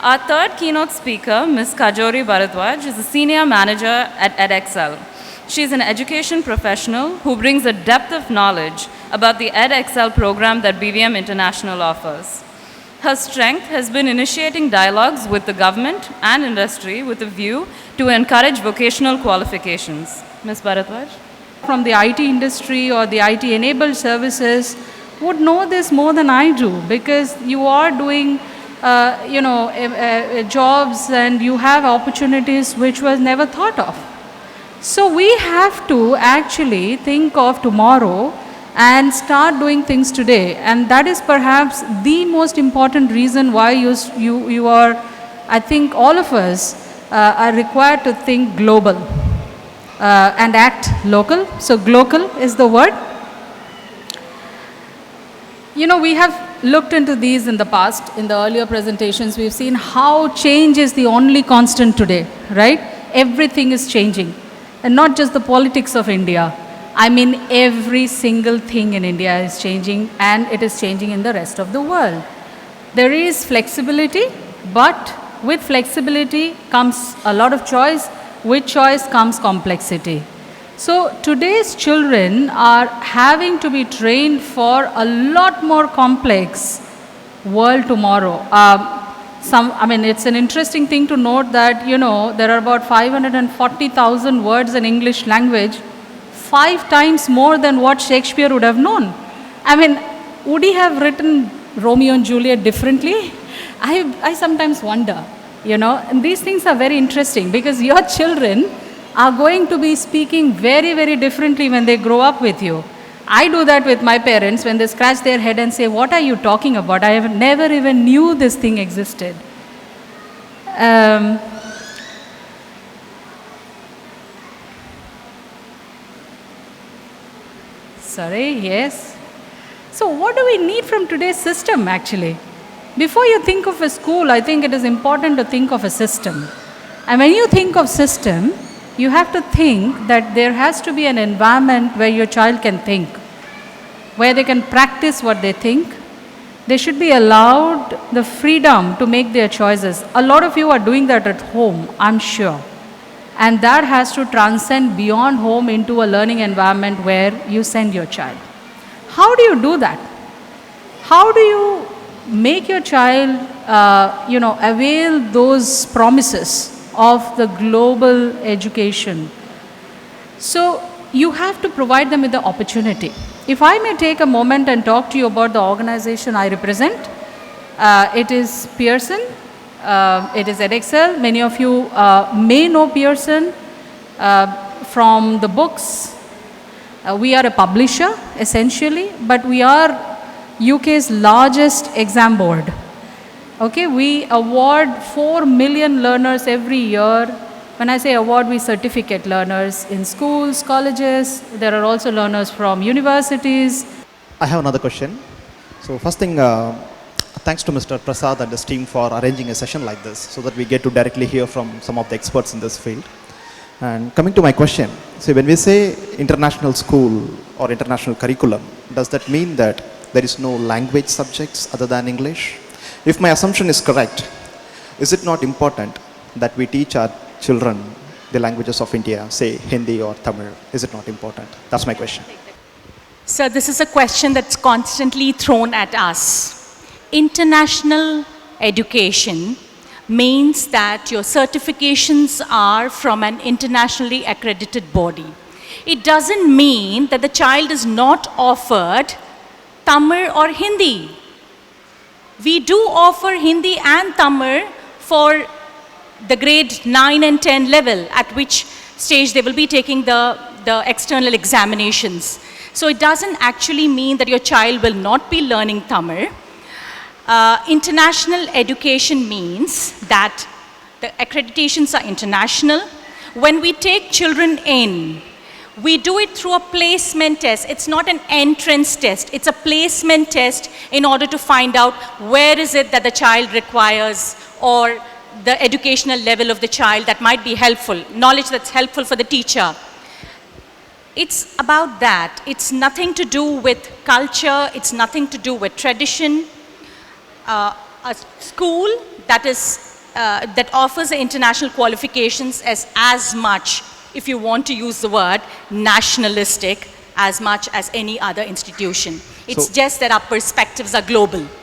Our third keynote speaker, Ms. Kajori Bharadwaj, is a senior manager at edXL. She is an education professional who brings a depth of knowledge about the edXL program that BVM International offers. Her strength has been initiating dialogues with the government and industry with a view to encourage vocational qualifications. Ms. Bharadwaj? From the IT industry or the IT enabled services would know this more than I do, because you are doing jobs and you have opportunities which was never thought of. So we have to actually think of tomorrow and start doing things today, and that is perhaps the most important reason why you are, I think all of us are required to think global and act local. So global is the word. We have looked into these in the past. In the earlier presentations, we've seen how change is the only constant today, right? Everything is changing. And not just the politics of India. I mean, every single thing in India is changing, and it is changing in the rest of the world. There is flexibility, but with flexibility comes a lot of choice. With choice comes complexity. So today's children are having to be trained for a lot more complex world tomorrow. It's an interesting thing to note that, there are about 540,000 words in English language, 5 times more than what Shakespeare would have known. Would he have written Romeo and Juliet differently? I sometimes wonder, and these things are very interesting because your children are going to be speaking very, very differently when they grow up with you. I do that with my parents when they scratch their head and say, "What are you talking about? I have never even knew this thing existed." Yes. So what do we need from today's system actually? Before you think of a school, I think it is important to think of a system. And when you think of system, you have to think that there has to be an environment where your child can think, where they can practice what they think. They should be allowed the freedom to make their choices. A lot of you are doing that at home, I'm sure. And that has to transcend beyond home into a learning environment where you send your child. How do you do that? How do you make your child, avail those promises of the global education? So you have to provide them with the opportunity. If I may take a moment and talk to you about the organization I represent, it is Pearson, it is edXL. Many of you may know Pearson from the books. We are a publisher essentially, but we are UK's largest exam board. Okay, we award 4 million learners every year. When I say award, we certificate learners in schools, colleges. There are also learners from universities. I have another question. So first thing, thanks to Mr. Prasad and his team for arranging a session like this so that we get to directly hear from some of the experts in this field. And coming to my question, so when we say international school or international curriculum, does that mean that there is no language subjects other than English? If my assumption is correct, is it not important that we teach our children the languages of India, say Hindi or Tamil? Is it not important? That's my question. So this is a question that's constantly thrown at us. International education means that your certifications are from an internationally accredited body. It doesn't mean that the child is not offered Tamil or Hindi. We do offer Hindi and Tamil for the grade 9 and 10 level, at which stage they will be taking the external examinations. So it doesn't actually mean that your child will not be learning Tamil. International education means that the accreditations are international. When we take children in, we do it through a placement test. It's not an entrance test. It's a placement test in order to find out where is it that the child requires, or the educational level of the child that might be helpful, knowledge that's helpful for the teacher. It's about that. It's nothing to do with culture. It's nothing to do with tradition. A school that is that offers the international qualifications as much, if you want to use the word, nationalistic as much as any other institution. It's So- just that our perspectives are global.